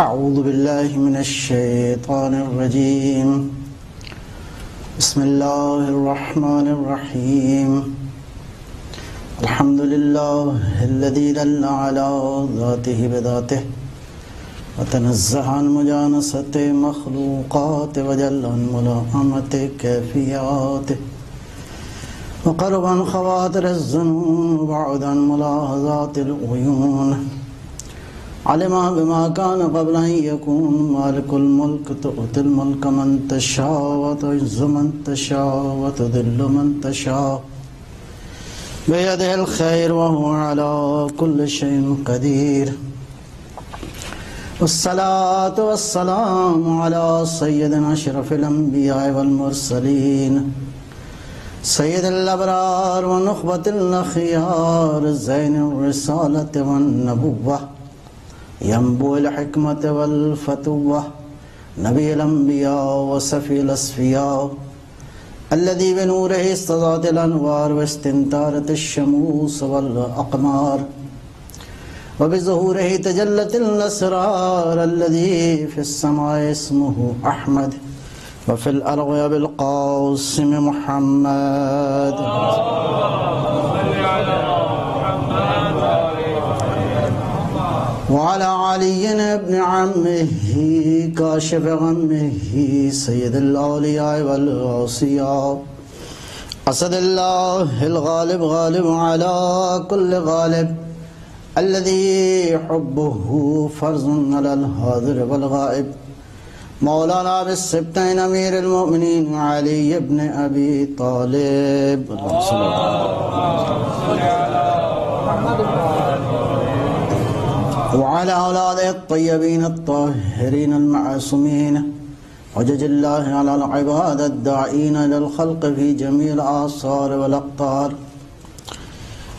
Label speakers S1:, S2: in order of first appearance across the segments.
S1: أعوذ بالله من الشيطان الرجيم. بسم الله الرحمن الرحيم. الحمد لله الذي دل على ذاته بذاته وتنزه عن مجانسة مخلوقات وجل عن ملائمة كيفياته وقرب عن خواطر الذنوب وبعد عن ملاحظات العيون. علم بما كان قبل أن يكون مالك الملك تؤتي الملك من تشاء وتعز من تشاء وتذل من تشاء بيده الخير وهو على كل شيء قدير. والصلاة والسلام على سيدنا أشرف الأنبياء والمرسلين سيد الأبرار ونخبة الأخيار زين الرسالة والنبوة ينبوع الحكمة والفتوة نبي الأنبياء وصفي الأصفياء الذي بنوره استضاءت الأنوار واستنتارت الشموس والأقمار وبظهوره تجلت الأسرار الذي في السماء اسمه أحمد وفي الأرض بالقاسم محمد. وعلى علي ابن عمه كاشف غمه سيد الأولياء والأوصياء أسد الله الغالب غالب على كل غالب الذي حبه فرض على الحاضر والغائب مولانا بالسبتين أمير المؤمنين علي بن أبي طالب وعلى أولاده الطيبين الطاهرين المعصومين حجج الله على العباد الداعين إلى الخلق في جميع الآثار والأقطار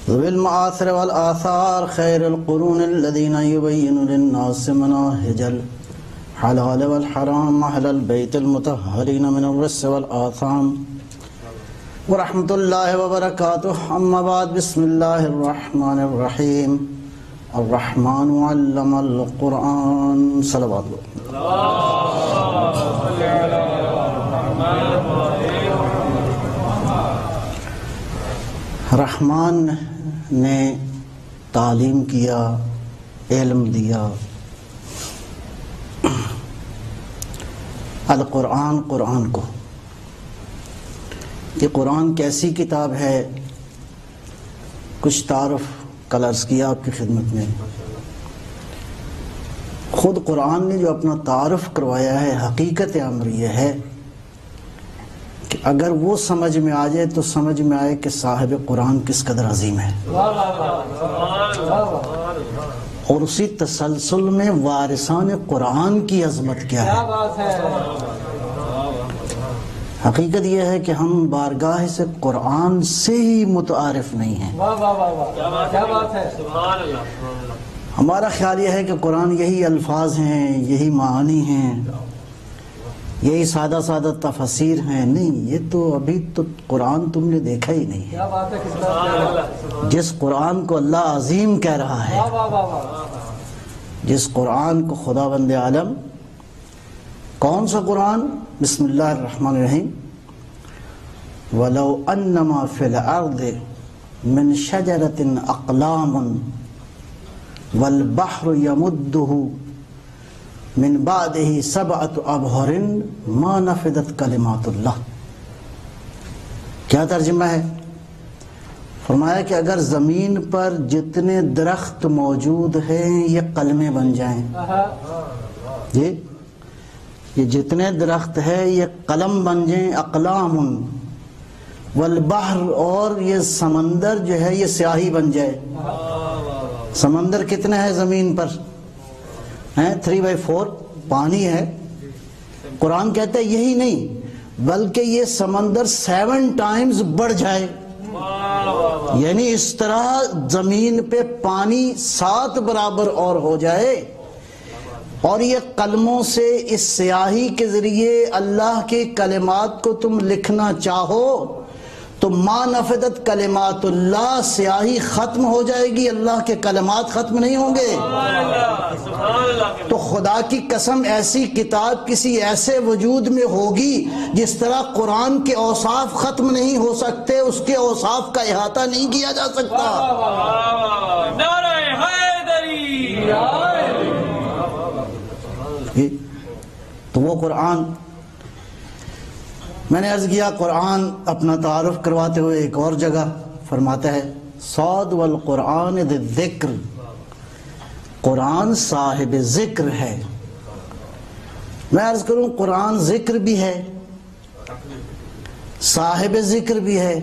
S1: ذوي المآثر والآثار خير القرون الذين يبين للناس مناهج الحلال والحرام أهل البيت المطهرين من الرس والآثام ورحمة الله وبركاته. أما بعد بسم الله الرحمن الرحيم. الرحمن علم القرآن صلوات رحمان نے تعلیم کیا، علم دیا. القرآن قرآن کو، کہ قرآن کیسی کتاب ہے کچھ تعارف کل عرض کیا آپ کی خدمت میں. خود قرآن نے جو اپنا تعارف کروایا ہے، حقیقت امر یہ ہے کہ اگر وہ سمجھ میں آ جائے تو سمجھ میں آئے کہ صاحب قرآن کس قدر عظیم ہے، اور اسی تسلسل میں وارثان قرآن کی عظمت کیا ہے. حقیقت یہ ہے کہ ہم بارگاہ سے قرآن سے ہی متعارف نہیں ہیں. ہمارا خیال یہ ہے کہ قرآن یہی الفاظ ہیں، یہی معانی ہیں، یہی سادہ سادہ تفسیر ہیں. نہیں، یہ تو ابھی تو قرآن تم نے دیکھا ہی نہیں ہے. جس قرآن کو اللہ عظیم کہہ رہا ہے، جس قرآن کو خداوند عالم، کون سا قرآن؟ بسم اللہ الرحمن الرحیم. وَلَوْ أَنَّمَا فِي الْأَرْضِ مِنْ شَجَرَةٍ أَقْلَامٌ وَالْبَحْرُ يَمُدُّهُ مِنْ بَعْدِهِ سَبْعَةُ أَبْحُرٍ مَا نَفِدَتْ كَلِمَاتُ اللَّهِ. کیا ترجمہ ہے؟ فرمایا کہ اگر زمین پر جتنے درخت موجود ہیں یہ قلمیں بن جائیں، یہ جتنے درخت ہے یہ قلم بن جائیں، اقلام، والبحر، اور یہ سمندر جو ہے یہ سیاہی بن جائے. سمندر کتنا ہے زمین پر؟ 3/4 پانی ہے. قرآن کہتا ہے یہی نہیں بلکہ یہ سمندر 7 ٹائمز بڑھ جائے، یعنی اس طرح زمین پہ پانی 7 برابر اور ہو جائے، اور یہ قلموں سے اس سیاہی کے ذریعے اللہ کے کلمات کو تم لکھنا چاہو تو ما نفدت کلمات اللہ، سیاہی ختم ہو جائے گی، اللہ کے کلمات ختم نہیں ہوں گے۔ تو خدا کی قسم ایسی کتاب کسی ایسے وجود میں ہوگی جس طرح قرآن کے اوصاف ختم نہیں ہو سکتے، اس کے اوصاف کا احاطہ نہیں کیا جا سکتا۔
S2: نعرہ حیدری۔
S1: تو وہ قرآن، میں نے عرض کیا قرآن اپنا تعارف کرواتے ہوئے ایک اور جگہ فرماتا ہے صاد والقرآن ذی الذکر، قرآن صاحب ذکر ہے۔ میں عرض کروں قرآن ذکر بھی ہے، صاحب ذکر بھی ہے،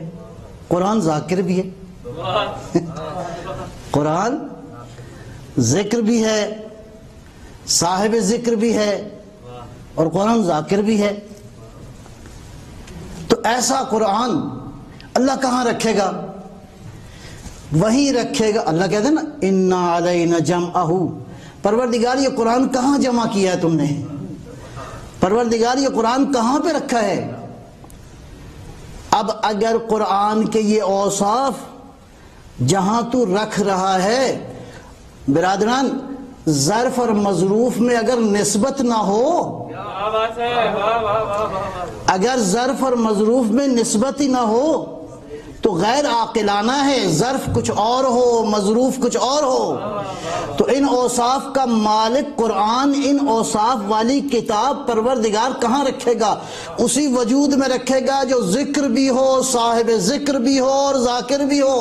S1: قرآن ذاکر بھی ہے۔ قرآن ذکر بھی ہے، صاحب ذکر بھی ہے، اور قرآن ذاکر بھی ہے۔ تو ایسا قرآن اللہ کہاں رکھے گا؟ وہیں رکھے گا۔ اللہ کہتے ہیں نا اِنَّا عَلَيْنَا جَمْعَهُ، پروردگار یہ قرآن کہاں جمع کیا ہے تم نے؟ پروردگار یہ قرآن کہاں پہ رکھا ہے؟ اب اگر قرآن کے یہ اوصاف جہاں تو رکھ رہا ہے، برادران ظرف اور مظروف میں اگر نسبت نہ ہو، اگر ظرف اور مظروف میں نسبت ہی نہ ہو تو غیر عاقلانہ ہے، ظرف کچھ اور ہو مظروف کچھ اور ہو۔ تو ان اوصاف کا مالک قرآن، ان اوصاف والی کتاب پروردگار کہاں رکھے گا؟ اسی وجود میں رکھے گا جو ذکر بھی ہو، صاحب ذکر بھی ہو، اور ذاکر بھی ہو۔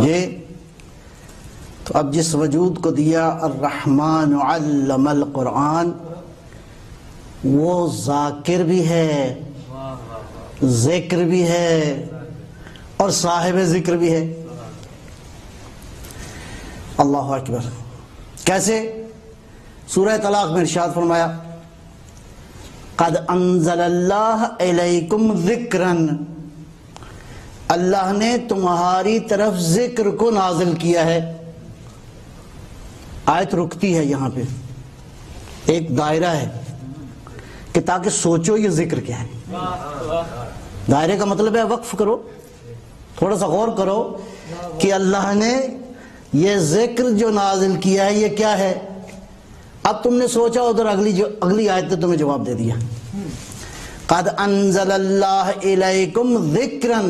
S1: یہ تو اب جس وجود کو دیا الرحمن علم القرآن، وہ ذاکر بھی ہے، ذکر بھی ہے، اور صاحب ذکر بھی ہے۔ اللہ اکبر۔ کیسے؟ سورہ طلاق میں ارشاد فرمایا قد انزل اللہ الیکم ذکرا، اللہ نے تمہاری طرف ذکر کو نازل کیا ہے۔ آیت رکتی ہے یہاں پہ، ایک دائرہ ہے کہ تاکہ سوچو یہ ذکر کیا ہے۔ دائرے کا مطلب ہے وقف کرو، تھوڑا سا غور کرو کہ اللہ نے یہ ذکر جو نازل کیا ہے یہ کیا ہے۔ اب تم نے سوچا ادھر اگلی آیت نے تمہیں جواب دے دیا۔ قد انزل اللہ الیکم ذکرا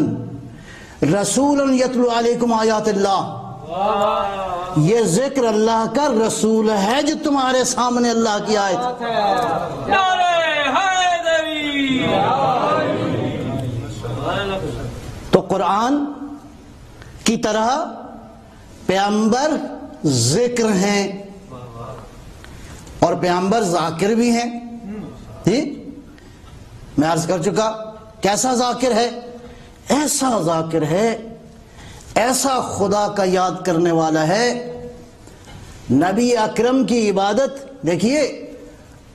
S1: رسولا یتلو علیکم آیات اللہ، یہ ذکر اللہ کا رسول ہے جو تمہارے سامنے اللہ کی آیت۔ تو قرآن کی طرح پیغمبر ذکر ہیں اور پیغمبر ذاکر بھی ہیں۔ میں عرض کر چکا کیسا ذاکر ہے؟ ایسا ذاکر ہے، ایسا خدا کا یاد کرنے والا ہے۔ نبی اکرم کی عبادت دیکھیے،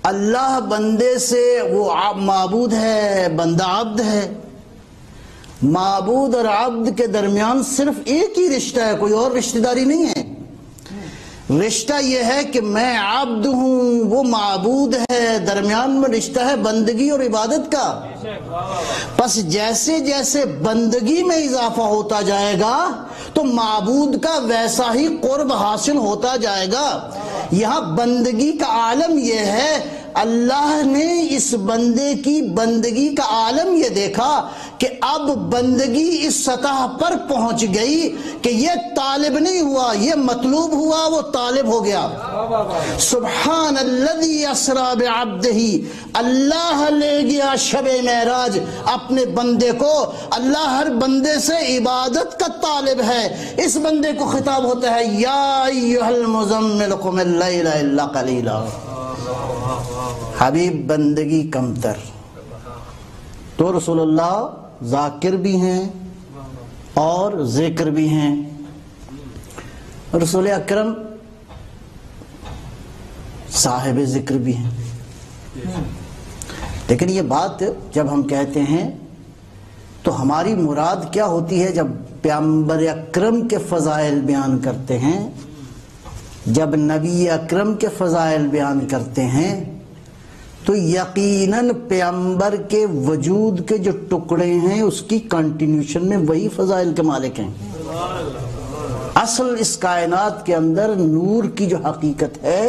S1: اللہ بندے سے، وہ معبود ہے، بندہ عبد ہے۔ معبود اور عبد کے درمیان صرف ایک ہی رشتہ ہے، کوئی اور رشتہ داری نہیں ہے۔ رشتہ یہ ہے کہ میں عبد ہوں، وہ معبود ہے، درمیان میں رشتہ ہے بندگی اور عبادت کا۔ پس جیسے جیسے بندگی میں اضافہ ہوتا جائے گا تو معبود کا ویسا ہی قرب حاصل ہوتا جائے گا۔ یہاں بندگی کا عالم یہ ہے، اللہ نے اس بندے کی بندگی کا عالم یہ دیکھا کہ اب بندگی اس سطح پر پہنچ گئی کہ یہ طالب نہیں ہوا، یہ مطلوب ہوا، وہ طالب ہو گیا۔ سبحان الذی اسری بعبدہ، اللہ لے گیا شب معراج اپنے بندے کو۔ اللہ ہر بندے سے عبادت کا طالب ہے۔ اس بندے کو خطاب ہوتا ہے یا ایھا المزمل قم اللیل الا قلیلا، حبیب بندگی کمتر۔ تو رسول اللہ ذاکر بھی ہیں اور ذکر بھی ہیں۔ رسول اکرم صاحب ذکر بھی ہیں۔ لیکن یہ بات جب ہم کہتے ہیں تو ہماری مراد کیا ہوتی ہے؟ جب پیغمبر اکرم کے فضائل بیان کرتے ہیں، جب نبی اکرم کے فضائل بیان کرتے ہیں تو یقیناً پیغمبر کے وجود کے جو ٹکڑے ہیں اس کی کنٹینیوشن میں وہی فضائل کے مالک ہیں۔ اصل اس کائنات کے اندر نور کی جو حقیقت ہے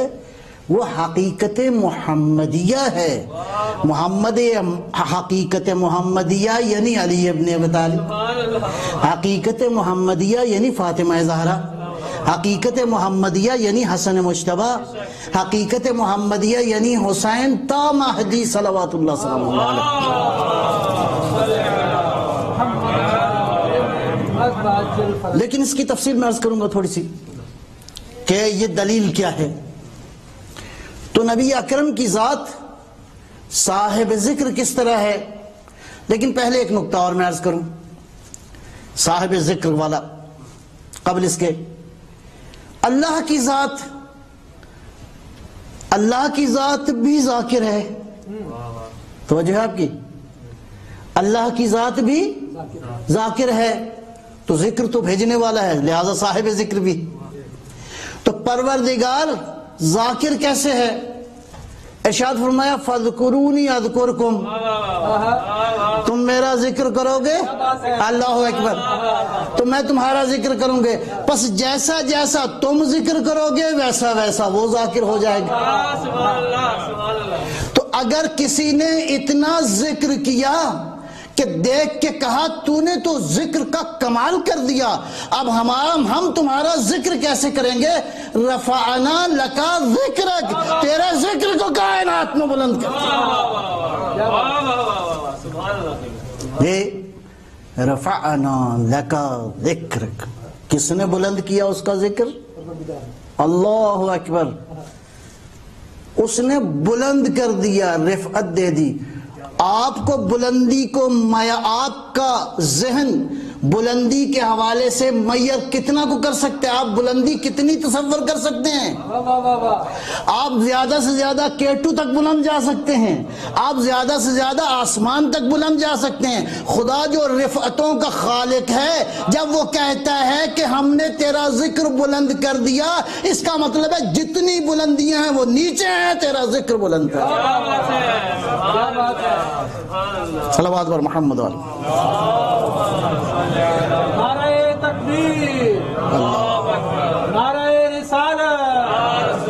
S1: وہ حقیقت محمدیہ ہے۔ حقیقت محمدیہ یعنی علی ابن ابی طالب، حقیقت محمدیہ یعنی فاطمہ زہرا، حقیقت محمدیہ یعنی حسن مجتبی، حقیقت محمدیہ یعنی حسین تا مہدی صلوات اللہ صلی اللہ علیہ۔ لیکن اس کی تفصیل میں عرض کروں گا تھوڑی سی کہ یہ دلیل کیا ہے۔ تو نبی اکرم کی ذات صاحب ذکر کس طرح ہے، لیکن پہلے ایک نقطہ اور میں عرض کروں صاحب ذکر والا قبل اس کے۔ اللہ کی ذات بھی ذاکر ہے، توجہ ہے آپ کی، اللہ کی ذات بھی ذاکر ہے، تو ذکر تو بھیجنے والا ہے، لہذا صاحب ذکر بھی۔ تو پروردگار ذاکر کیسے ہے؟ ارشاد فرمایا فَاذْكُرُونِي أَذْكُرْكُمْ، تم میرا ذکر کرو گے، اللہ اکبر، تو میں تمہارا ذکر کروں گے، پس جیسا جیسا تم ذکر کرو گے ویسا ویسا وہ ذاکر ہو جائے گا۔ تو اگر کسی نے اتنا ذکر کیا کہ دیکھ کے کہا تو نے تو ذکر کا کمال کر دیا، اب ہم تمہارا ذکر کیسے کریں گے؟ رفعنا لکا ذکرک، تیرے ذکر کو کائنات میں بلند کر دیا۔ رفعنا لکا ذکرک، کس نے بلند کیا اس کا ذکر؟ اللہ اکبر، اس نے بلند کر دیا، رفعت دے دی۔ آپ کو بلندی کو آپ کا ذہن بلندی کے حوالے سے میّر کتنا کو کر سکتے ہیں؟ آپ بلندی کتنی تصور کر سکتے ہیں؟ آپ زیادہ سے زیادہ K2 تک بلند جا سکتے ہیں، آپ زیادہ سے زیادہ آسمان تک بلند جا سکتے ہیں۔ خدا جو رفعتوں کا خالق ہے، جب وہ کہتا ہے کہ ہم نے تیرا ذکر بلند کر دیا، اس کا مطلب ہے جتنی بلندیاں ہیں وہ نیچے ہیں، تیرا ذکر بلند کر دیا۔ صلوات بر محمد
S3: نعرہ تکبیر، نعرہ رسالت،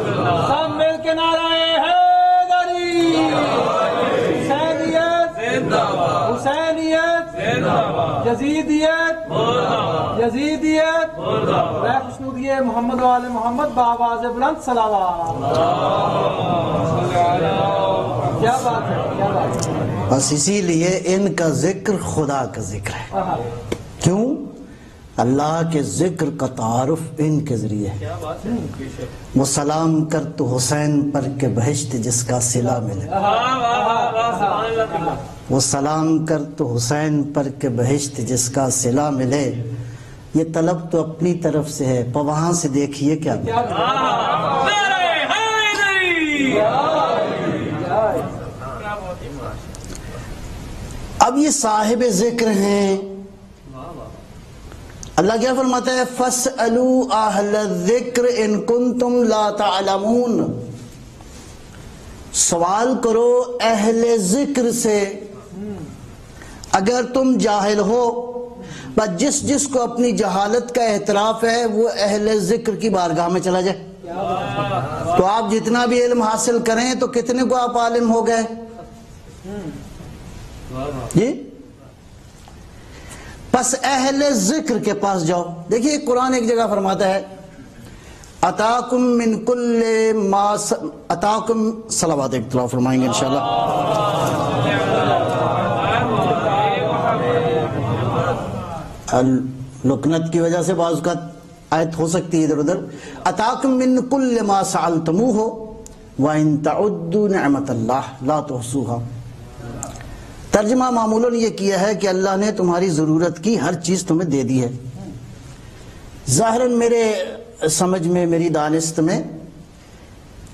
S3: سب مل کے نعرہ حیدری، حسینیت، حسینیت، یزیدیت، یزیدیت، خوشنودی محمد و آل محمد بآواز بلند صلوات۔ کیا بات ہے، کیا بات ہے۔
S1: بس اسی لیے ان کا ذکر خدا کا ذکر ہے۔ کیوں؟ اللہ کے ذکر کا تعارف ان کے ذریعے ہے۔ وہ سلام کر تو حسین پر کہ بہشت جس کا صلہ ملے، وہ سلام کر تو حسین پر کہ بہشت جس کا صلہ ملے، یہ طلب تو اپنی طرف سے ہے، پر وہاں سے دیکھیے کیا اب یہ صاحب ذکر ہیں۔ اللہ کیا فرماتا ہے؟ فَاسْأَلُوا أَهْلَ الذِّكْرِ إِن كُنتُمْ لَا تَعْلَمُونَ، سوال کرو اہل ذکر سے اگر تم جاہل ہو۔ بس جس کو اپنی جہالت کا اعتراف ہے وہ اہل ذکر کی بارگاہ میں چلا جائے۔ تو آپ جتنا بھی علم حاصل کریں تو کتنے کو آپ عالم ہو گئے جی؟ پس اہل ذکر کے پاس جاؤ۔ دیکھیے قرآن ایک جگہ فرماتا ہے اتاکم من کل ما اتاکم، صلوات ایک طرح فرمائیں گے انشاءاللہ۔ لکنت کی وجہ سے بعض کا آیت ہو سکتی ہے ادھر ادھر۔ اتاکم من کل ما سألتموہ وَإِن تَعُدُّوا نِعْمَةَ اللَّهِ لَا تُحْصُوهَا۔ ترجمہ معمولاً یہ کیا ہے کہ اللہ نے تمہاری ضرورت کی ہر چیز تمہیں دے دی ہے۔ ظاہراً میرے سمجھ میں، میری دانست میں،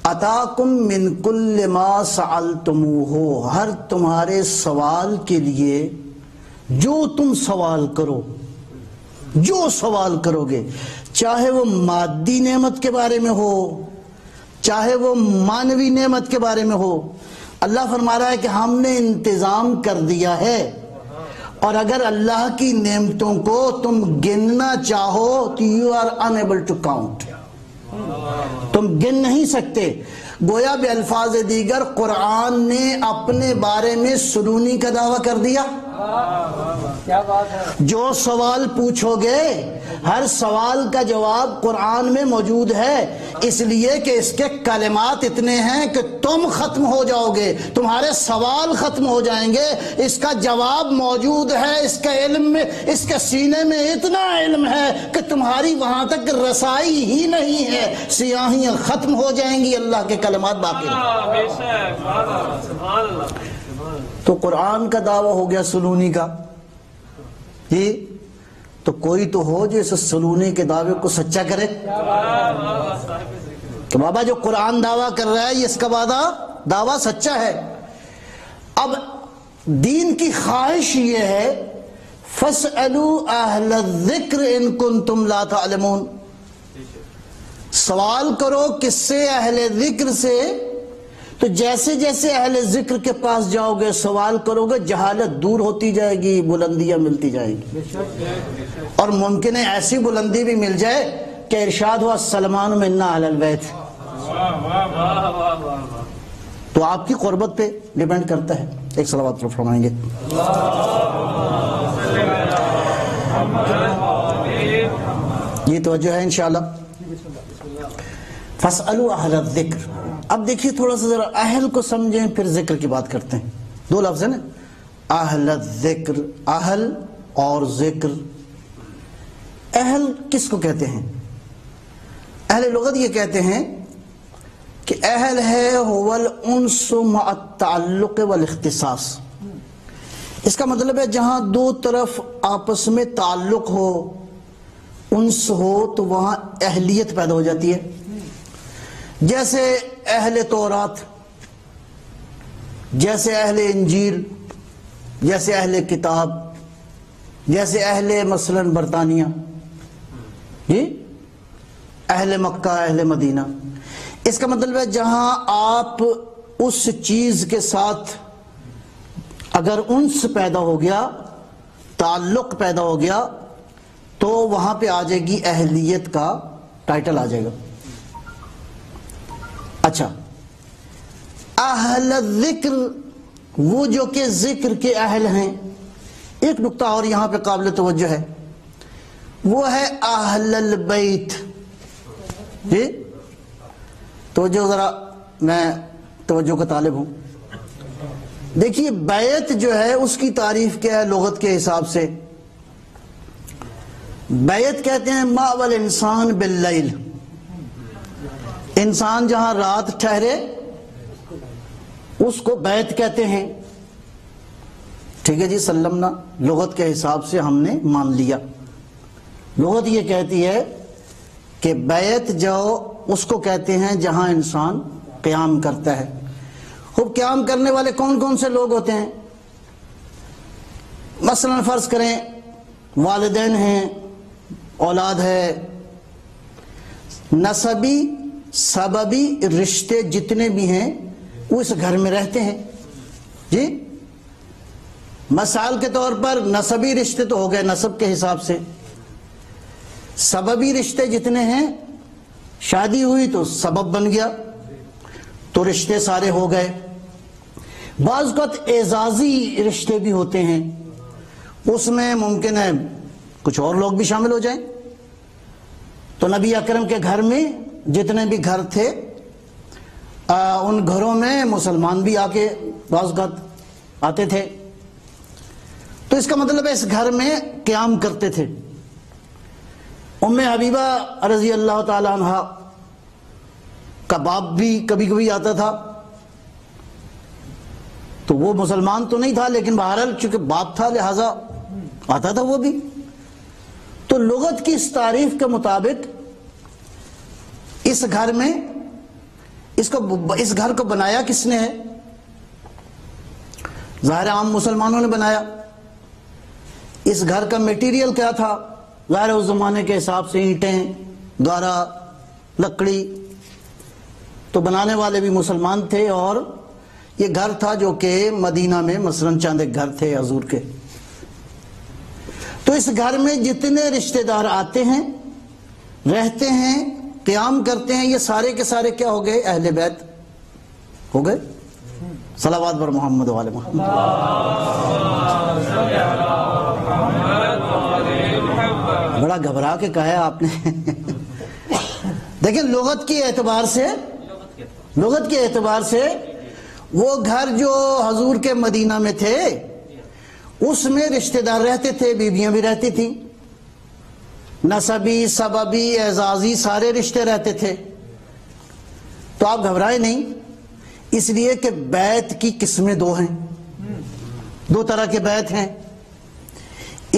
S1: اتاکم من کل ما سألتموہ، ہر تمہارے سوال کے لیے جو تم سوال کرو، جو سوال کرو گے، چاہے وہ مادی نعمت کے بارے میں ہو، چاہے وہ مانوی نعمت کے بارے میں ہو، اللہ فرما رہا ہے کہ ہم نے انتظام کر دیا ہے، اور اگر اللہ کی نعمتوں کو تم گننا چاہو تو you are unable to count, تم گن نہیں سکتے۔ گویا بے الفاظ دیگر قرآن نے اپنے بارے میں سنونی کا دعویٰ کر دیا۔
S3: کیا بات ہے!
S1: جو سوال پوچھو گے ہر سوال کا جواب قرآن میں موجود ہے، اس لیے کہ اس کے کلمات اتنے ہیں کہ تم ختم ہو جاؤ گے، تمہارے سوال ختم ہو جائیں گے، اس کا جواب موجود ہے، اس کے علم میں، اس کے سینے میں اتنا علم ہے کہ تمہاری وہاں تک رسائی ہی نہیں ہے، سیاہیاں ختم ہو جائیں گی، اللہ کے کلمات باقی رہیں۔
S2: بے شک، سبحان اللہ۔
S1: تو قرآن کا دعویٰ ہو گیا سنونی کا، جی تو کوئی تو ہو جو اس سنونی کے دعوے کو سچا کرے کہ بابا جو قرآن دعویٰ کر رہا ہے یہ اس کا دعویٰ سچا ہے۔ اب دین کی خواہش یہ ہے فَاسْأَلُوا أَهْلَ الذِّكْرِ إِن كُنتُمْ لَا تَعْلَمُونَ، سوال کرو کس سے؟ اہل ذکر سے۔ تو جیسے جیسے اہل ذکر کے پاس جاؤ گے سوال کرو گے جہالت دور ہوتی جائے گی، بلندیاں ملتی جائیں گی، اور ممکن ہے ایسی بلندی بھی مل جائے کہ ارشاد ہوا سلمان منا اہل البیت۔ تو آپ کی قربت پہ ڈیپینڈ کرتا ہے۔ ایک صلوات پر فرمائیں گے۔ یہ توجہ ہے انشاءاللہ۔ فَاسْأَلُوا أَهْلَ الذِّكْرِ۔ اب دیکھیے تھوڑا سا ذرا اہل کو سمجھیں پھر ذکر کی بات کرتے ہیں۔ دو لفظ ہیں نا، اہل الذکر، اہل اور ذکر۔ اہل کس کو کہتے ہیں؟ اہل لغت یہ کہتے ہیں کہ اہل ہے هو الانس مع التعلق والاختصاص۔ اس کا مطلب ہے جہاں دو طرف آپس میں تعلق ہو، انس ہو، تو وہاں اہلیت پیدا ہو جاتی ہے۔ جیسے اہل تورات، جیسے اہل انجیل، جیسے اہل کتاب، جیسے اہل مثلاً برطانیہ، جی اہل مکہ، اہل مدینہ۔ اس کا مطلب ہے جہاں آپ اس چیز کے ساتھ اگر انس پیدا ہو گیا، تعلق پیدا ہو گیا، تو وہاں پہ آ جائے گی اہلیت کا ٹائٹل آ جائے گا۔ اچھا، اہل الذکر وہ جو کہ ذکر کے اہل ہیں۔ ایک نقطہ اور یہاں پہ قابل توجہ ہے، وہ ہے اہل البیت۔ جی توجہ ذرا، میں توجہ کا طالب ہوں۔ دیکھیے بیت جو ہے اس کی تعریف کیا ہے لغت کے حساب سے؟ بیت کہتے ہیں مأوى الانسان باللیل، انسان جہاں رات ٹھہرے اس کو بیت کہتے ہیں۔ ٹھیک ہے جی، سلمنا، لغت کے حساب سے ہم نے مان لیا۔ لغت یہ کہتی ہے کہ بیت جو اس کو کہتے ہیں جہاں انسان قیام کرتا ہے۔ خوب قیام کرنے والے کون کون سے لوگ ہوتے ہیں؟ مثلا فرض کریں والدین ہیں، اولاد ہے، نسبی سببی رشتے جتنے بھی ہیں وہ اس گھر میں رہتے ہیں۔ جی مثال کے طور پر نسبی رشتے تو ہو گئے نسب کے حساب سے، سببی رشتے جتنے ہیں، شادی ہوئی تو سبب بن گیا تو رشتے سارے ہو گئے۔ بعض اوقات اعزازی رشتے بھی ہوتے ہیں، اس میں ممکن ہے کچھ اور لوگ بھی شامل ہو جائیں۔ تو نبی اکرم کے گھر میں جتنے بھی گھر تھے ان گھروں میں مسلمان بھی آ کے بعض اوقات آتے تھے، تو اس کا مطلب ہے اس گھر میں قیام کرتے تھے۔ ام حبیبہ رضی اللہ تعالی عنہ کا باپ بھی کبھی کبھی آتا تھا، تو وہ مسلمان تو نہیں تھا لیکن بہرحال چونکہ باپ تھا لہذا آتا تھا وہ بھی۔ تو لغت کی اس تعریف کے مطابق اس گھر میں اس گھر کو بنایا کس نے ہے؟ ظاہر عام مسلمانوں نے بنایا۔ اس گھر کا میٹیریل کیا تھا؟ ظاہر اس زمانے کے حساب سے اینٹیں، گارا، لکڑی، تو بنانے والے بھی مسلمان تھے، اور یہ گھر تھا جو کہ مدینہ میں مثلاً چند ایک گھر تھے حضور کے. تو اس گھر میں جتنے رشتہ دار آتے ہیں، رہتے ہیں، قیام کرتے ہیں، یہ سارے کے سارے کیا ہو گئے؟ اہل بیت ہو گئے. صلوات بر محمد والے محمد. بڑا گھبرا کے کہا ہے آپ نے. دیکھیں لغت کے اعتبار سے وہ گھر جو حضور کے مدینہ میں تھے اس میں رشتہ دار رہتے تھے، بیویاں بھی رہتی تھیں، نسبی، سببی، اعزازی سارے رشتے رہتے تھے. تو آپ گھبرائے نہیں، اس لیے کہ بیت کی قسمیں دو ہیں، دو طرح کے بیت ہیں.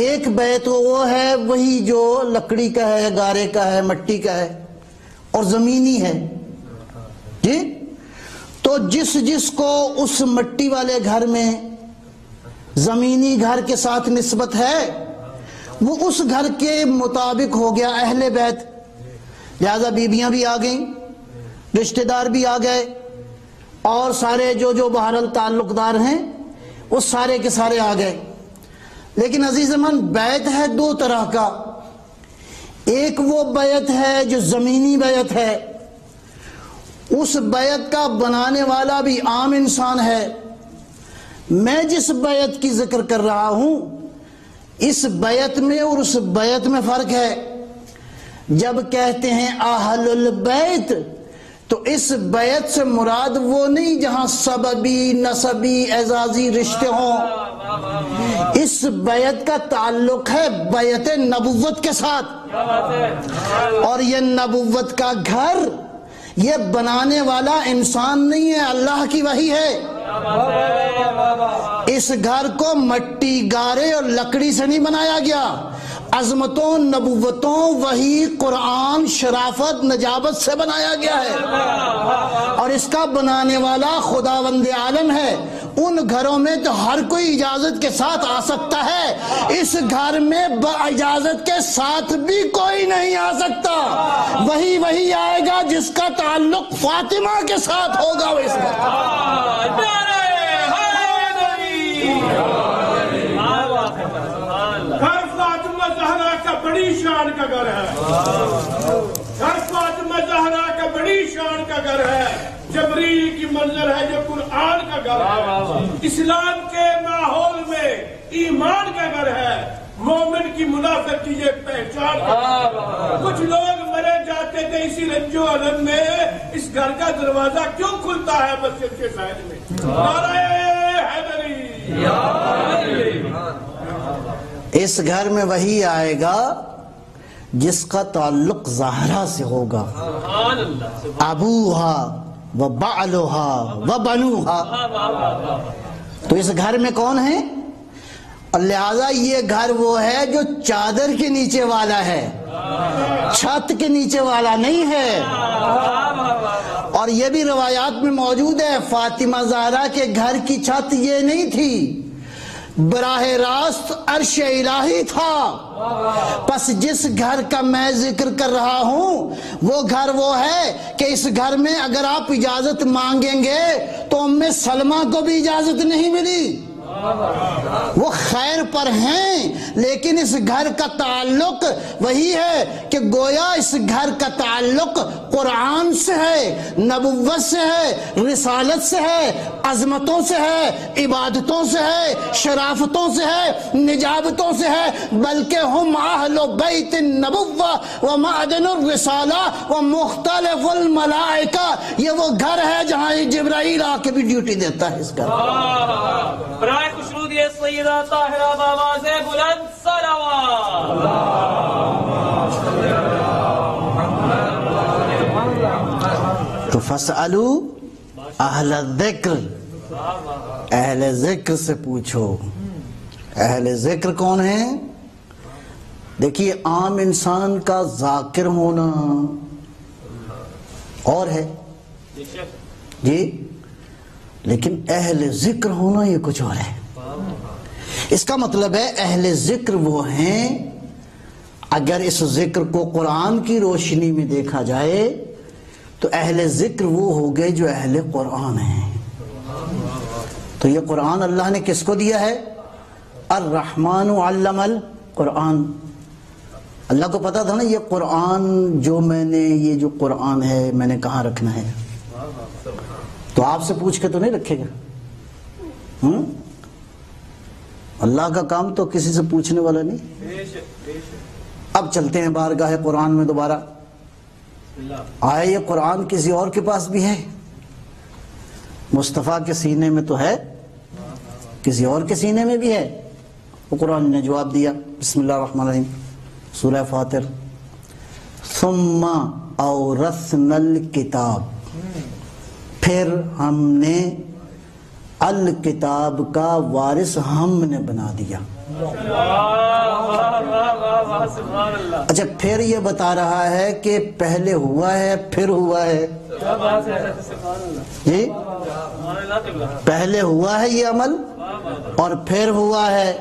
S1: ایک بیت وہ ہے وہی جو لکڑی کا ہے، گارے کا ہے، مٹی کا ہے اور زمینی ہے جی. تو جس کو اس مٹی والے گھر میں زمینی گھر کے ساتھ نسبت ہے وہ اس گھر کے مطابق ہو گیا اہل بیت. لہذا بیویاں بھی آ گئیں، رشتہ دار بھی آ گئے، اور سارے جو بہرحال تعلق دار ہیں وہ سارے کے سارے آ گئے. لیکن عزیز من بیت ہے دو طرح کا. ایک وہ بیت ہے جو زمینی بیت ہے، اس بیت کا بنانے والا بھی عام انسان ہے. میں جس بیت کی ذکر کر رہا ہوں اس بیت میں اور اس بیت میں فرق ہے. جب کہتے ہیں اہل البیت تو اس بیت سے مراد وہ نہیں جہاں سببی، نسبی، اعزازی رشتے ہوں. اس بیت کا تعلق ہے بیت نبوت کے ساتھ، اور یہ نبوت کا گھر یہ بنانے والا انسان نہیں ہے، اللہ کی وحی ہے. اس گھر کو مٹی، گارے اور لکڑی سے نہیں بنایا گیا. عظمتوں، نبوتوں، وحی، قرآن، شرافت، نجابت سے بنایا گیا ہے، اور اس کا بنانے والا خداوند عالم ہے. ان گھروں میں تو ہر کوئی اجازت کے ساتھ آ سکتا ہے، اس گھر میں اجازت کے ساتھ بھی کوئی نہیں آ سکتا. وہی آئے گا جس کا تعلق فاطمہ کے ساتھ ہوگا. وہ اس گھر
S4: فاطمہ زہرا کا بڑی شان کا گھر ہے، گھر فاطمہ زہرا کا بڑی شان کا گھر ہے. جبریل کی منظر ہے جو قرآن کا گھر ہے، اسلام کے ماحول میں ایمان کا گھر ہے، مومن کی منافق کی یہ پہچان ہے. کچھ لوگ مرے جاتے تھے اسی رنج و الم میں. اس گھر کا دروازہ کیوں کھلتا ہے مسجد کے سائد میں؟ نعرہ حیدری.
S1: اس گھر میں وہی آئے گا جس کا تعلق زہرا سے ہوگا. ابوہا و بعلوہا و بنوہا. تو اس گھر میں کون ہے؟ لہذا یہ گھر وہ ہے جو چادر کے نیچے والا ہے، چھت کے نیچے والا نہیں ہے. اور یہ بھی روایات میں موجود ہے فاطمہ زہرا کے گھر کی چھت یہ نہیں تھی، براہ راست عرش الہی تھا. پس جس گھر کا میں ذکر کر رہا ہوں وہ گھر وہ ہے کہ اس گھر میں اگر آپ اجازت مانگیں گے تو ام سلمہ کو بھی اجازت نہیں ملی. وہ خیر پر ہیں لیکن اس گھر کا تعلق وہی ہے کہ گویا اس گھر کا تعلق قرآن سے ہے، نبوت سے ہے، رسالت سے ہے، عظمتوں سے ہے، عبادتوں سے ہے، شرافتوں سے ہے، نجابتوں سے ہے. بلکہ ہم اہل بیت النبوہ و معدن الرسالہ و مختلف الملائکہ. یہ وہ گھر ہے جہاں جبرائیل آ کے بھی ڈیوٹی دیتا ہے. اس گھر
S2: برائے خوشنود یہ سیدہ طاہرہ بآواز بلند صلوات.
S1: تو فاسألوا اہل الذکر، اہل ذکر سے پوچھو. اہل ذکر کون ہیں؟ دیکھیے عام انسان کا ذاکر ہونا اور ہے جی، لیکن اہل ذکر ہونا یہ کچھ اور ہے. اس کا مطلب ہے اہل ذکر وہ ہیں، اگر اس ذکر کو قرآن کی روشنی میں دیکھا جائے تو اہل ذکر وہ ہو گئے جو اہل قرآن ہیں. تو یہ قرآن اللہ نے کس کو دیا ہے؟ الرحمن علم القرآن. اللہ کو پتا تھا نا یہ قرآن جو میں نے، یہ جو قرآن ہے میں نے کہاں رکھنا ہے. تو آپ سے پوچھ کے تو نہیں رکھے گا. اللہ کا کام تو کسی سے پوچھنے والا نہیں. اب چلتے ہیں بارگاہ قرآن میں دوبارہ. آیا یہ قرآن کسی اور کے پاس بھی ہے؟ مصطفیٰ کے سینے میں تو ہے، کسی اور کے سینے میں بھی ہے. وہ قرآن نے جواب دیا. بسم اللہ الرحمن الرحیم، سورہ فاطر. ثم اورثنا الکتاب، پھر ہم نے الکتاب کا وارث ہم نے بنا دیا. اچھا پھر یہ بتا رہا ہے کہ پہلے ہوا ہے پھر ہوا ہے. جی پہلے ہوا ہے یہ عمل اور پھر ہوا ہے.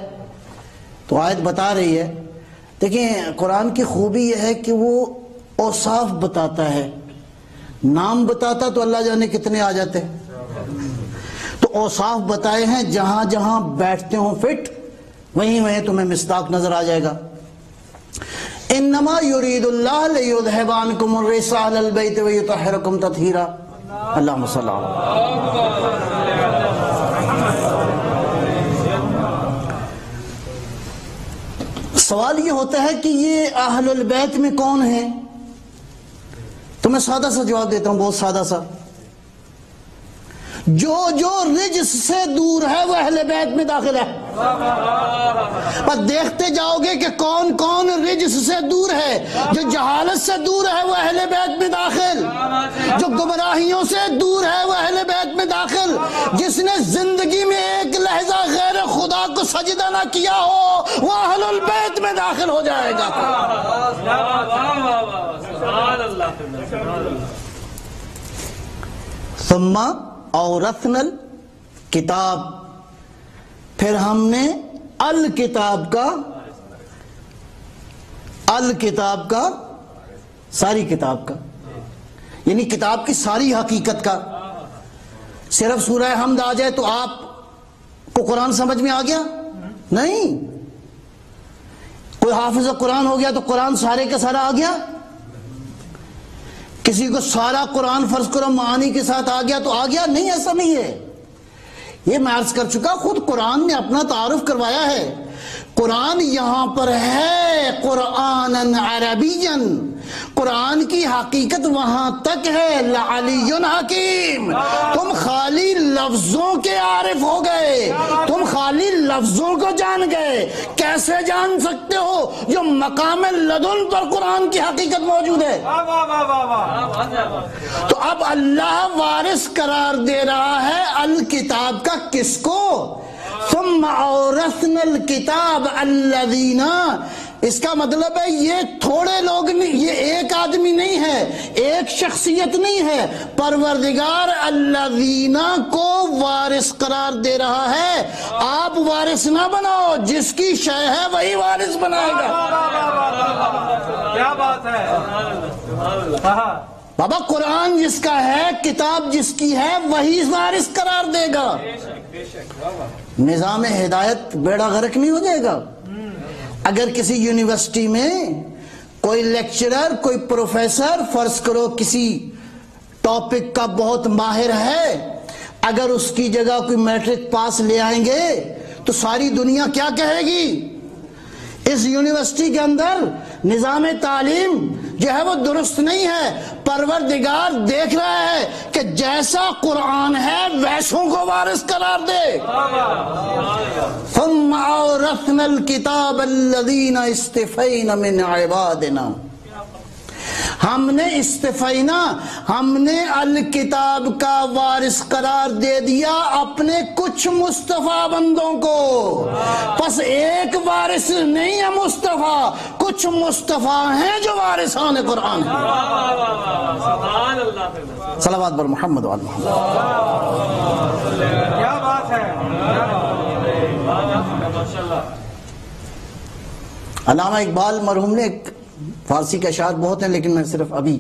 S1: تو آیت بتا رہی ہے. دیکھیں قرآن کی خوبی یہ ہے کہ وہ اوصاف بتاتا ہے. نام بتاتا تو اللہ جانے کتنے آ جاتے. تو اوصاف بتائے ہیں، جہاں جہاں بیٹھتے ہوں فٹ وہیں وہیں تمہیں مصداق نظر آ جائے گا. انما یرید اللہ لیذھب عنکم الرجس اہل البیت ویطہرکم تطہیرا. اللہم صلی اللہ. سوال یہ ہوتا ہے کہ یہ اہل البیت میں کون ہیں؟ تو میں سادہ سا جواب دیتا ہوں، بہت سادہ سا. جو جو رجس سے دور ہے وہ اہل بیت میں داخل ہے. بس دیکھتے جاؤ گے کہ کون کون رجس سے دور ہے. جو جہالت سے دور ہے وہ اہل بیت میں داخل، جو گمراہیوں سے دور ہے وہ اہل بیت میں داخل، جس نے زندگی میں ایک لحظہ غیر خدا کو سجدہ نہ کیا ہو وہ اہل البیت میں داخل ہو جائے گا. ثم اورثنا الکتاب، پھر ہم نے الکتاب کا ساری کتاب کا، یعنی کتاب کی ساری حقیقت کا. صرف سورہ حمد آ جائے تو آپ کو قرآن سمجھ میں آ گیا؟ نہیں. کوئی حافظ قرآن ہو گیا تو قرآن سارے کا سارا آ گیا؟ کسی کو سارا قرآن فرض کرو معانی کے ساتھ آ گیا تو آ گیا؟ نہیں، ایسا نہیں ہے. یہ میں عرض کر چکا، خود قرآن نے اپنا تعارف کروایا ہے. قرآن یہاں پر ہے قرآن عربیًا، قرآن کی حقیقت وہاں تک ہے لعلی حکیم. تم خالی لفظوں کے عارف ہو گئے، تم خالی لفظوں کو جان گئے. کیسے جان سکتے ہو؟ جو مقام لدن پر قرآن کی حقیقت موجود ہے. تو اب اللہ وارث قرار دے رہا ہے الکتاب کا کس کو؟ ثم اورثنا الکتاب الذین، اس کا مطلب ہے یہ تھوڑے لوگ نہیں، یہ ایک آدمی نہیں ہے، ایک شخصیت نہیں ہے. پروردگار الذین کو وارث قرار دے رہا ہے. آپ وارث نہ بناؤ، جس کی شے ہے وہی وارث بنائے گا.
S3: کیا بات ہے.
S1: بابا قرآن جس کا ہے، کتاب جس کی ہے وہی وارث قرار دے گا. نظام ہدایت بیڑا غرق نہیں ہو جائے گا. اگر کسی یونیورسٹی میں کوئی لیکچرر، کوئی پروفیسر فرض کرو کسی ٹاپک کا بہت ماہر ہے، اگر اس کی جگہ کوئی میٹرک پاس لے آئیں گے تو ساری دنیا کیا کہے گی؟ اس یونیورسٹی کے اندر نظام تعلیم جو ہے وہ درست نہیں ہے. پروردگار دیکھ رہا ہے کہ جیسا قرآن ہے ویسوں کو وارث قرار دے. ثم اورثنا الکتاب الذین اصطفینا من عبادنا، ہم نے استفینا، ہم نے الکتاب کا وارث قرار دے دیا اپنے کچھ مصطفیٰ بندوں کو. پس ایک وارث نہیں ہے مصطفیٰ، کچھ مصطفیٰ ہیں جو وارثان قرآن ہیں. صلوات بر محمد وعلی محمد.
S3: کیا بات ہے.
S1: علامہ اقبال مرحوم نے ایک فارسی کے اشعار بہت ہیں لیکن میں صرف ابھی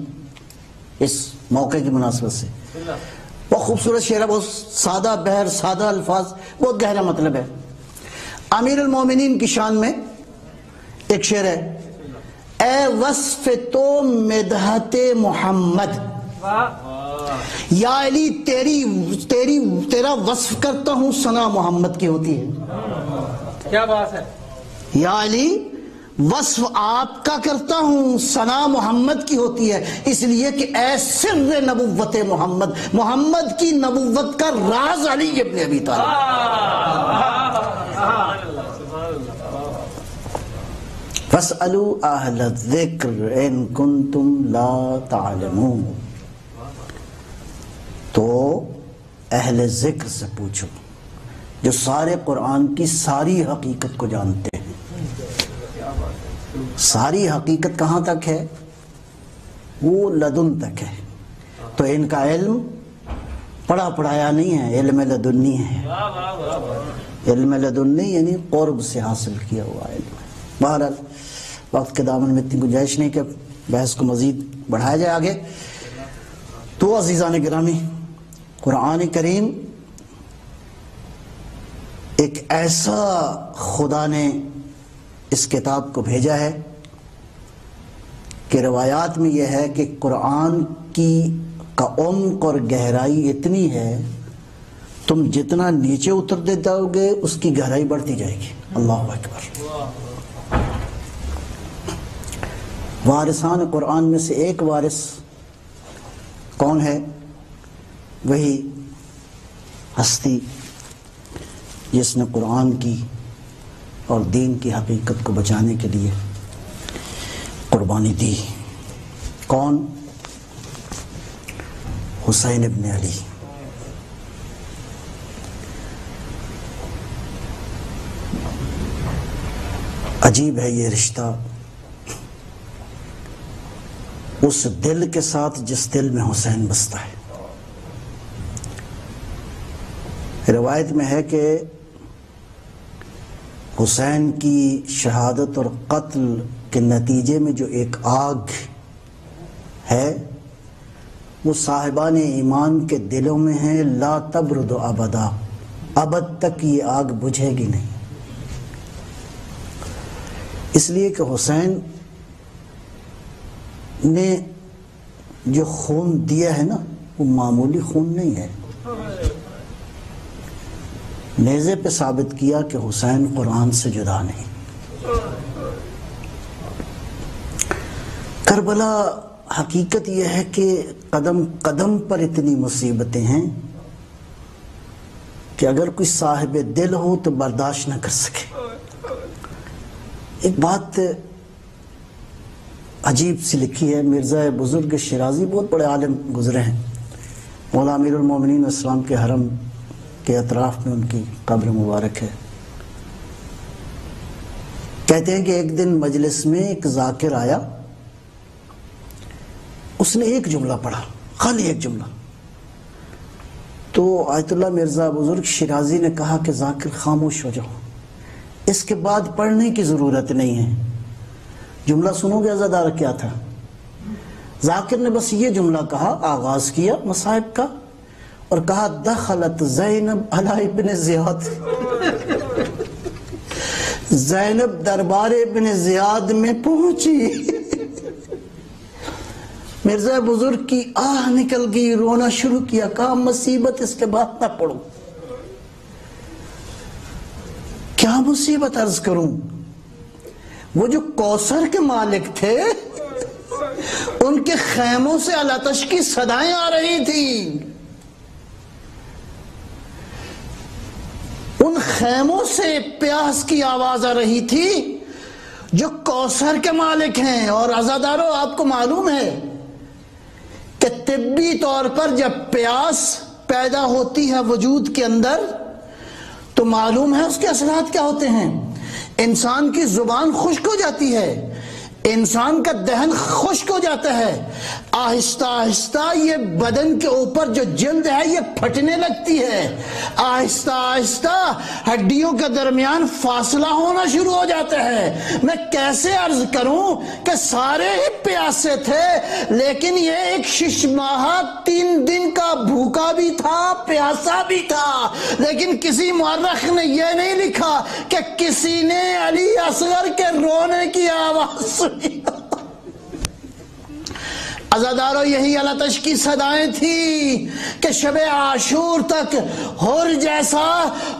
S1: اس موقع کی مناسبت سے وہ خوبصورت شعر ہے، بہت سادہ بحر، سادہ الفاظ، بہت گہرا مطلب ہے۔ امیر المومنین کی شان میں ایک شعر ہے، اے وصف تو مدحت محمد، یا علی تیرا وصف کرتا ہوں ثنا محمد کی ہوتی ہے۔
S3: کیا بات ہے،
S1: یا علی وصف آپ کا کرتا ہوں ثنا محمد کی ہوتی ہے، اس لیے کہ اے سر نبوت محمد، محمد کی نبوت کا راز علی ابن ابی طالب۔ فَاسْأَلُوا أَهْلَ الذِّكْرِ إِن كُنتُمْ لَا تَعْلَمُونَ، تو اہل ذکر سے پوچھو جو سارے قرآن کی ساری حقیقت کو جانتے ہیں۔ ساری حقیقت کہاں تک ہے؟ وہ لدن تک ہے، تو ان کا علم پڑھا پڑھایا نہیں ہے، علم لدنی ہے۔ علم لدنی یعنی قرب سے حاصل کیا ہوا علم۔ بہرحال وقت کے دامن میں اتنی گنجائش نہیں کہ بحث کو مزید بڑھایا جائے آگے۔ تو عزیزان گرامی، قرآن کریم ایک ایسا خدا نے اس کتاب کو بھیجا ہے کہ روایات میں یہ ہے کہ قرآن کا عمق اور گہرائی اتنی ہے، تم جتنا نیچے اترتے جاؤ گے اس کی گہرائی بڑھتی جائے گی۔ اللہ اکبر۔ وارثان قرآن میں سے ایک وارث کون ہے؟ وہی ہستی جس نے قرآن کی اور دین کی حقیقت کو بچانے کے لیے قربانی دی۔ کون؟ حسین ابن علی۔ عجیب ہے یہ رشتہ، اس دل کے ساتھ جس دل میں حسین بستا ہے۔ روایت میں ہے کہ حسین کی شہادت اور قتل کے نتیجے میں جو ایک آگ ہے وہ صاحبان ایمان کے دلوں میں ہے، لا تبرد ابدا، ابد تک یہ آگ بجھے گی نہیں۔ اس لیے کہ حسین نے جو خون دیا ہے نا وہ معمولی خون نہیں ہے۔ نیزے پہ ثابت کیا کہ حسین قرآن سے جدا نہیں۔ کربلا حقیقت یہ ہے کہ قدم قدم پر اتنی مصیبتیں ہیں کہ اگر کوئی صاحب دل ہو تو برداشت نہ کر سکے۔ ایک بات عجیب سی لکھی ہے، مرزا بزرگ شیرازی بہت بڑے عالم گزرے ہیں، مولا امیر المومنین اسلام کے حرم کے اطراف میں ان کی قبر مبارک ہے۔ کہتے ہیں کہ ایک دن مجلس میں ایک ذاکر آیا، اس نے ایک جملہ پڑھا، خالی ایک جملہ۔ تو آیت اللہ مرزا بزرگ شیرازی نے کہا کہ ذاکر خاموش ہو جاؤ، اس کے بعد پڑھنے کی ضرورت نہیں ہے، جملہ سنو گے عزادار کیا تھا۔ ذاکر نے بس یہ جملہ کہا، آغاز کیا مصائب کا اور کہا دخلت زینب علی ابن زیاد، زینب دربار ابن زیاد میں پہنچی۔ مرزا بزرگ کی آہ نکل گئی، رونا شروع کیا، کہا مصیبت اس کے بعد نہ پڑھو۔ کیا مصیبت عرض کروں؟ وہ جو کوثر کے مالک تھے ان کے خیموں سے الاتش کی صدائیں آ رہی تھی، ان خیموں سے پیاس کی آواز آ رہی تھی جو کوثر کے مالک ہیں۔ اور عزادارو آپ کو معلوم ہے کہ طبی طور پر جب پیاس پیدا ہوتی ہے وجود کے اندر تو معلوم ہے اس کے اثرات کیا ہوتے ہیں۔ انسان کی زبان خشک ہو جاتی ہے، انسان کا دہن خشک ہو جاتا ہے، آہستہ آہستہ یہ بدن کے اوپر جو جلد ہے یہ پھٹنے لگتی ہے، آہستہ آہستہ ہڈیوں کے درمیان فاصلہ ہونا شروع ہو جاتا ہے۔ میں کیسے عرض کروں کہ سارے ہی پیاسے تھے، لیکن یہ ایک 6 ماہ 3 دن کا بھوکا بھی تھا، پیاسا بھی تھا، لیکن کسی مورخ نے یہ نہیں لکھا کہ کسی نے علی اصغر کے رونے کی آواز سنی۔ عزادارو، یہی علتش کی صدائیں تھی کہ شب عاشور تک حر جیسا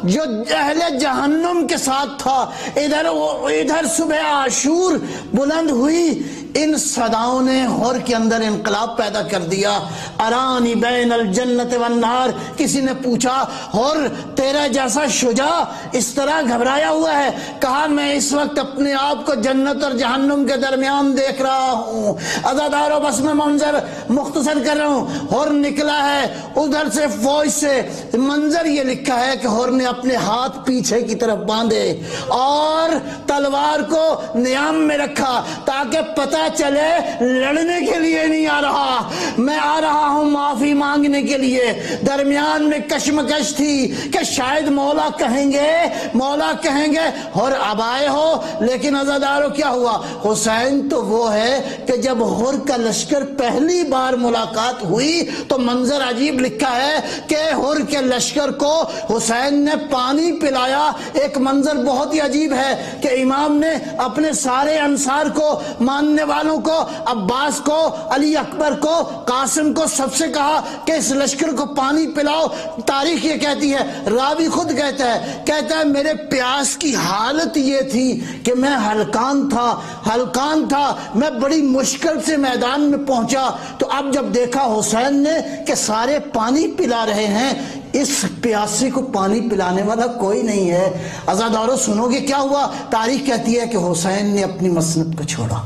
S1: جو اہل جہنم کے ساتھ تھا، ادھر صبح عاشور بلند ہوئی، ان صداؤں نے حر کے اندر انقلاب پیدا کر دیا۔ ارانی بین الجنت والنار، کسی نے پوچھا حر تیرا جیسا شجاع اس طرح گھبرایا ہوا ہے؟ کہا میں اس وقت اپنے آپ کو جنت اور جہنم کے درمیان دیکھ رہا ہوں۔ عزادارو، بس میں منظر مختصر کر رہا ہوں۔ حر نکلا ہے ادھر سے فوج سے، منظر یہ لکھا ہے کہ حر نے اپنے ہاتھ پیچھے کی طرف باندھے اور تلوار کو نیام میں رکھا تاکہ پتہ چلے لڑنے کے لیے نہیں آ رہا، میں آ رہا ہوں معافی مانگنے کے لیے۔ درمیان میں کشمکش تھی کہ شاید مولا کہیں گے حر اب آئے ہو، لیکن عزادارو کیا ہوا؟ حسین تو وہ ہے کہ جب حر کا لشکر پہلی بار ملاقات ہوئی تو منظر عجیب لکھا ہے کہ حر کے لشکر کو حسین نے پانی پلایا۔ ایک منظر بہت ہی عجیب ہے کہ امام نے اپنے سارے انصار کو، ماننے والوں کو، عباس کو، علی اکبر کو، قاسم کو، سب سے کہا کہ اس لشکر کو پانی پلاؤ۔ تاریخ یہ کہتی ہے، راوی خود کہتا ہے میرے پیاس کی حالت یہ تھی کہ میں ہلکان تھا، میں بڑی مشکل سے میدان میں پہنچا، تو اب جب دیکھا حسین نے کہ سارے پانی پلا رہے ہیں، اس پیاسے کو پانی پلانے والا کوئی نہیں ہے۔ عزادارو سنو گے کیا ہوا؟ تاریخ کہتی ہے کہ حسین نے اپنی مسند کو چھوڑا،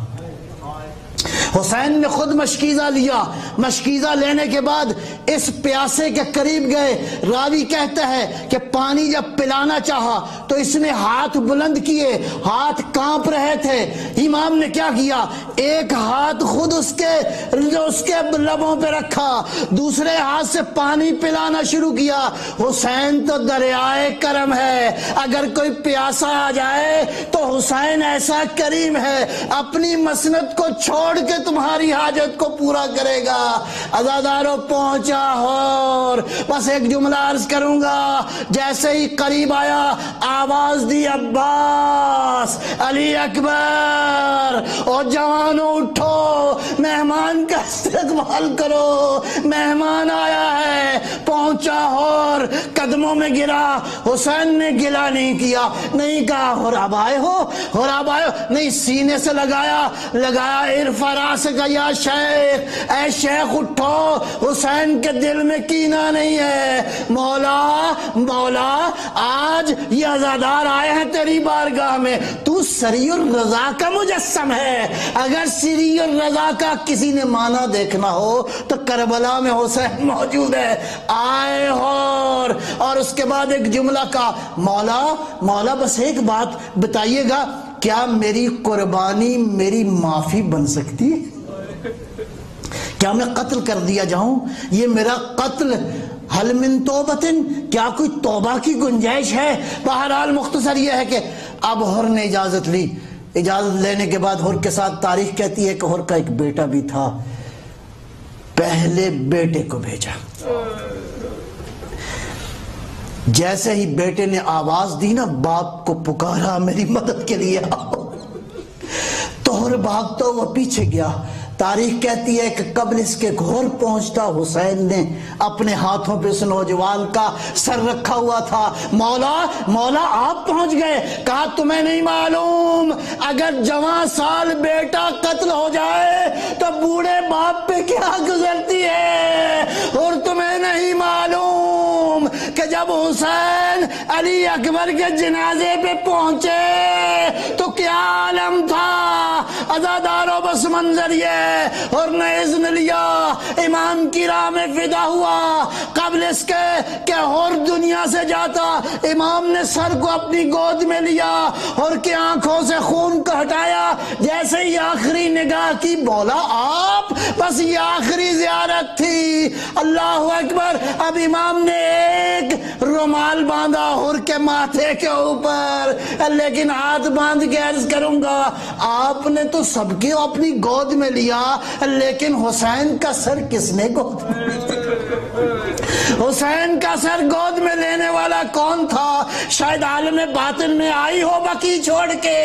S1: حسین نے خود مشکیزہ لیا، مشکیزہ لینے کے بعد اس پیاسے کے قریب گئے۔ راوی کہتا ہے کہ پانی جب پلانا چاہا تو اس نے ہاتھ بلند کیے، ہاتھ کانپ رہے تھے۔ امام نے کیا کیا؟ ایک ہاتھ خود اس کے لبوں پہ رکھا، دوسرے ہاتھ سے پانی پلانا شروع کیا۔ حسین تو دریائے کرم ہے، اگر کوئی پیاسا آ جائے تو حسین ایسا کریم ہے، اپنی مسند کو چھوڑ کے تمہاری حاجت کو پورا کرے گا۔ عزادارو پہنچا اور بس ایک جملہ عرض کروں گا، جیسے ہی قریب آیا آواز دی عباس، علی اکبر، او جوانوں اٹھو، مہمان کا استقبال کرو، مہمان آیا ہے۔ پہنچا اور قدموں میں گرا، حسین نے گلا نہیں کیا، نہیں کہا حر اب آئے ہو، نہیں، سینے سے لگایا ارفع راسک یا شیخ، اے شیخ اٹھو، حسین کے دل میں کینہ نہیں ہے۔ مولا آج یہ عزادار آئے ہیں تیری بارگاہ میں، تو سری الرضا کا مجسم ہے، اگر سری الرضا کا کسی نے معنی دیکھنا ہو تو کربلا میں حسین موجود ہے، آئے اور اس کے بعد ایک جملہ کا، مولا بس ایک بات بتائیے گا، کیا میری قربانی میری معافی بن سکتی ہے؟ کیا میں قتل کر دیا جاؤں؟ یہ میرا قتل حل من توبتن، کیا کوئی توبہ کی گنجائش ہے؟ بہرحال مختصر یہ ہے کہ اب حر نے اجازت لی، اجازت لینے کے بعد حر کے ساتھ تاریخ کہتی ہے کہ حر کا ایک بیٹا بھی تھا، پہلے بیٹے کو بھیجا، جیسے ہی بیٹے نے آواز دی نا، باپ کو پکارا میری مدد کے لیے آؤ، تو حر بھاگتا ہوا پیچھے گیا۔ تاریخ کہتی ہے کہ قبل اس کے گھر پہنچتا حسین نے اپنے ہاتھوں پہ اس نوجوان کا سر رکھا ہوا تھا۔ مولا آپ پہنچ گئے، کہا تمہیں نہیں معلوم اگر جوان سال بیٹا قتل ہو جائے تو بوڑھے باپ پہ کیا گزرتی ہے، اور تمہیں نہیں معلوم کہ جب حسین علی اکبر کے جنازے پہ پہنچے تو کیا عالم تھا۔ عزادارو پس منظر یہ اور نہ اذن لیا امام کی راہ میں فدا ہوا قبل اس کے کہ اور دنیا سے جاتا امام نے سر کو اپنی گود میں لیا اور کہ آنکھوں سے خون کو ہٹایا جیسے ہی آخری نگاہ کی بولا آپ بس یہ آخری زیارت تھی اللہ اکبر اب امام نے ایک رومال باندھا اور کے ماتھے کے اوپر لیکن ہاتھ باندھ کے عرض کروں گا آپ نے تو سب کی اپنی گود میں لیا لیکن حسین کا سر کس نے گود حسین کا سر گود میں لینے والا کون تھا شاید عالم باطن میں آئی ہو بکی چھوڑ کے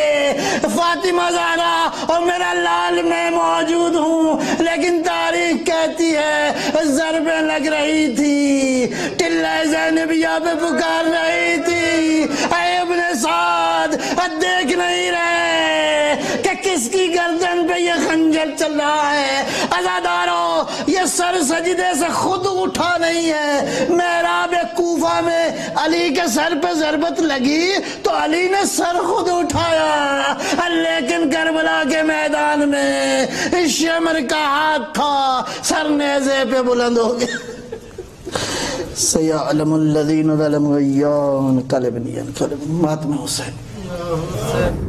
S1: فاطمہ زہرا اور میرا لال میں موجود ہوں لیکن تاریخ کہتی ہے ضربیں لگ رہی تھی ٹلہ زینبیہ پہ پکار رہی تھی اے ابن سعد دیکھ نہیں رہے کہ کس کی گردن پہ یہ خنجر چل رہا ہے عزادارو یہ سر سجدے سے خود اٹھا نہیں ہے محراب کوفہ میں علی کے سر پہ ضربت لگی تو علی نے سر خود اٹھایا لیکن کربلا کے میدان میں شمر کا ہاتھ تھا سر نیزے پہ بلند ہو گیا سیعلم الذین ظلموا ایان قلب ماتم حسین